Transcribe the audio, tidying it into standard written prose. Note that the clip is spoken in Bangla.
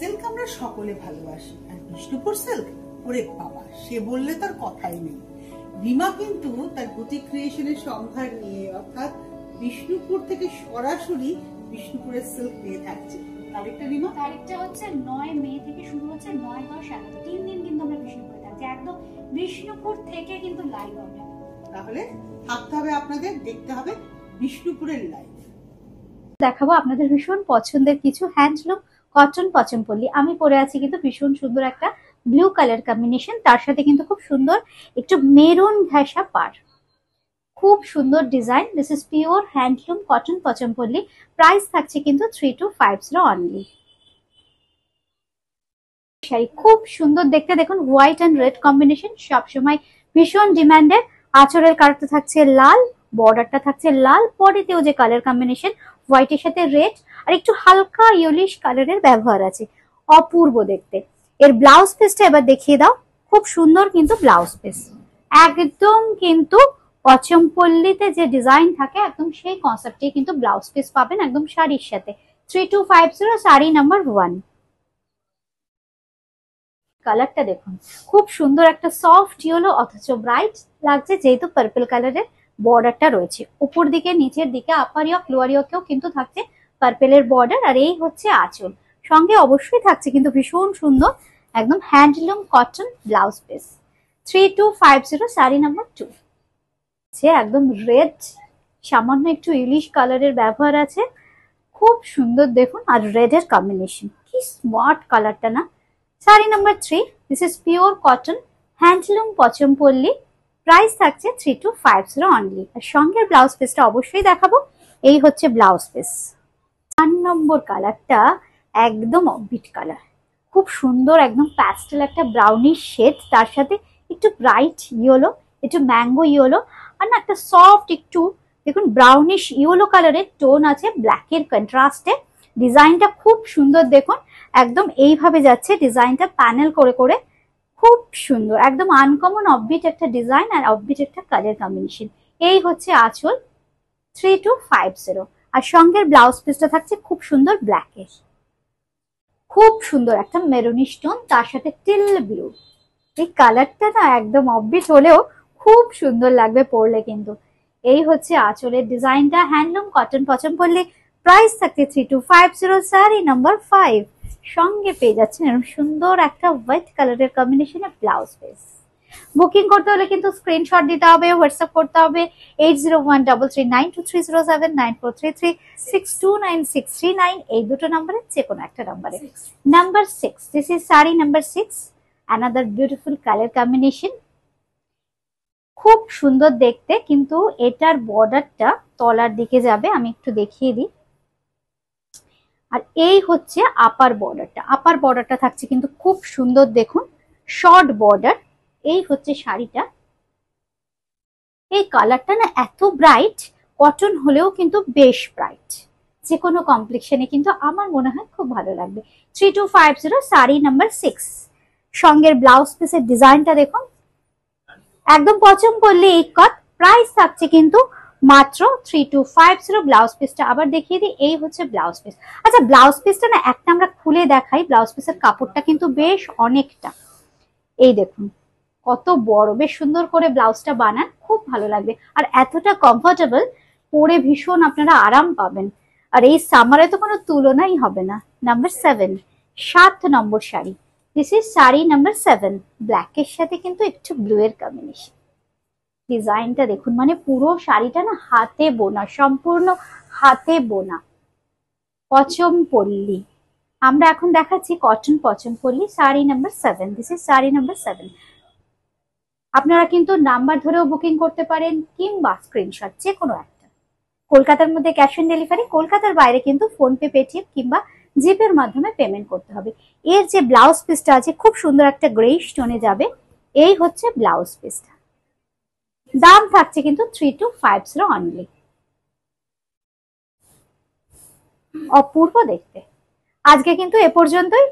সিল্ক আমরা সকলে ভালোবাসি, আর বিষ্ণুপুর সিল্ক ওরে বাবা, সে বললে তার কথাই নেই। রিমা কিন্তু তার বুটিক ক্রিয়েশনের সম্ভার নিয়ে, অর্থাৎ বিষ্ণুপুর থেকে সরাসরি বিষ্ণুপুরের সিল্ক নিয়ে থাকছে। তারিখটা রিমা? তারিখটা হচ্ছে 9 মে থেকে শুরু হচ্ছে 9, 10, 11, 3 দিন কিন্তু আমরা বিষ্ণুপুরে থাকছি। একদম বিষ্ণুপুর থেকে কিন্তু লাইভ হবে। তাহলে থাকতে হবে আপনাদের, দেখতে হবে বিষ্ণুপুরের লাইভ। দেখাবো আপনাদের ভীষণ পছন্দের কিছু হ্যান্ডলুম কটন পচমপল্লী। আমি পরে আছি কিন্তু ভীষণ সুন্দর একটা ব্লু কালার কম্বিনেশন, তার সাথে কিন্তু খুব সুন্দর একটু মেরুন ঘেঁষা পাড়, খুব সুন্দর design. This is pure handloom cotton Pochampally. Price থাকছে কিন্তু 3250 অনলি। শাড়ি খুব সুন্দর দেখতে, দেখুন হোয়াইট অ্যান্ড রেড কম্বিনেশন সবসময় ভীষণ ডিমান্ডেড। আঁচলের কালারটা থাকছে লাল, বর্ডারটা থাকছে লাল, বডিতেও যে কালার কম্বিনেশন হোয়াইটের সাথে রেড আর একটু হালকা ইয়েলিশ কালারের ব্যবহার আছে, অপূর্ব দেখতে। এর ব্লাউজ পিসটা এবার দেখিয়ে দাও, খুব সুন্দর কিন্তু ব্লাউজ পিস, একদম কিন্তু পচমপল্লীতে যে ডিজাইন থাকে একদম সেই কনসেপ্টে কিন্তু ব্লাউজ পিস পাবেন একদম শাড়ির সাথে। 3250 শাড়ি নাম্বার 1। কালারটা দেখুন, খুব সুন্দর একটা সফট ইয়েলো অথচ ব্রাইট লাগছে, যেহেতু পার্পল কালারের বর্ডারটা রয়েছে উপর দিকে, নিচের দিকে আপার ইয়ক লোয়ার ইয়কেও কিন্তু থাকছে পার্পেলের বর্ডার। আর এই হচ্ছে আঁচল, সঙ্গে অবশ্যই থাকছে কিন্তু ভীষণ সুন্দর একদম handloom cotton blouse piece. 3250 sari number 2। একদম রেড, সামান্য একটু ইলিশ কালারের ব্যবহার আছে, খুব সুন্দর দেখুন। আর রেড এর কম্বিনেশন কি স্মার্ট কালারটা না। Sari number 3। This is pure cotton handloom Pochampally. Price থাকছে 3250 অনলি। আর সঙ্গে ব্লাউজ পিসটা অবশ্যই দেখাবো। এই হচ্ছে ব্লাউজ পিস। 4 নম্বর কালারটা একদম অফবিট কালার, খুব সুন্দর একদম প্যাস্টেল একটা ব্রাউনিশ শেড, তার সাথে একটু ব্রাইট ইয়েলো, একটু ম্যাঙ্গো ইয়েলো, আর না একটা সফট একটু দেখুন ব্রাউনিশ ইয়েলো কালারের টোন আছে ব্ল্যাকের কন্ট্রাস্টে। ডিজাইনটা খুব সুন্দর দেখুন, একদম এইভাবে যাচ্ছে ডিজাইনটা প্যানেল করে করে, খুব সুন্দর একদম আনকমন অফবিট একটা ডিজাইন আর অফবিট একটা কালার কম্বিনেশন। এই হচ্ছে আঁচল 3250। আর সঙ্গের ব্লাউজ পিসটা থাকছে খুব সুন্দর ব্ল্যাকের, খুব সুন্দর একটা মেরুনিশ টোন, তার সাথে টিল ব্লু। এই কালারটা না একদম অফবিট হলেও খুব সুন্দর লাগবে পরলে কিন্তু। এই হচ্ছে আঁচলের ডিজাইনটা, হ্যান্ডলুম কটন পচমপল্লী। প্রাইস থাকছে 3250 শাড়ি নাম্বার 5। সঙ্গে পেয়ে যাচ্ছেন এরকম সুন্দর একটা হোয়াইট কালারের কম্বিনেশনে ব্লাউজ পিস। বুকিং করতে হলে কিন্তু স্ক্রিনশট দিতে হবে, হোয়াটসঅ্যাপ করতে হবে 8013392307, 9433629639, এই দুটো নাম্বারে যে কোনো একটা নাম্বারে। Number 6, this is sari number 6, another beautiful colour combination, খুব সুন্দর দেখতে। কিন্তু এটার বর্ডারটা তলার দিকে যাবে, আমি একটু দেখিয়ে দিই। আর এই হচ্ছে আপার বর্ডারটা, আপার বর্ডারটা থাকছে কিন্তু খুব সুন্দর দেখুন, শর্ট বর্ডার। এই হচ্ছে শাড়িটা। এই কালারটা না এত ব্রাইট, কটন হলেও কিন্তু বেশ ব্রাইট, যে কোনো কমপ্লেক্সনে কিন্তু আমার মনে হয় খুব ভালো লাগবে। 3250 শাড়ি নাম্বার 6। সঙ্গের ব্লাউজ পিসের ডিজাইনটা দেখুন, একদম পচমপল্লী ইক্কত। প্রাইস থাকছে কিন্তু মাত্র 3250। ব্লাউজ পিসটা আবার দেখিয়ে দিই, এই হচ্ছে ব্লাউজ পিস। আচ্ছা, ব্লাউজ পিসটা না একটা আমরা খুলে দেখাই। ব্লাউজ পিসের কাপড়টা কিন্তু বেশ অনেকটা, এই দেখুন কত বড়, বেশ সুন্দর করে ব্লাউজটা বানান, খুব ভালো লাগবে। আর এতটা কমফোর্টেবল, পরে ভীষণ আপনারা আরাম পাবেন। আর এই সামারে তো কোনো তুলনাই হবে না। Number 7, 7 number sari. This is sari number 7, ব্ল্যাকের সাথে কিন্তু একটু ব্লু এর কম্বিনেশন। ডিজাইনটা দেখুন, মানে পুরো শাড়িটা না হাতে বোনা, সম্পূর্ণ হাতে বোনা পচমপল্লী। আমরা এখন দেখাচ্ছি cotton Pochampally sari number 7। This is sari number 7। আপনারা কিন্তু নাম্বার ধরেও বুকিং করতে পারেন কিংবা স্ক্রিনশট, যে কোনো একটা। কলকাতার মধ্যে ক্যাশ অন ডেলিভারি, কলকাতার বাইরে কিন্তু ফোনপে, পেটিএম কিংবা জিপের মাধ্যমে পেমেন্ট করতে হবে। এর যে ব্লাউজ পিসটা আছে খুব সুন্দর একটা গ্রেইশ টোনে যাবে, এই হচ্ছে ব্লাউজ পিসটা। দাম থাকছে কিন্তু 3250 অনলি। অপূর্ব দেখতে। আজকে কিন্তু এ পর্যন্তই।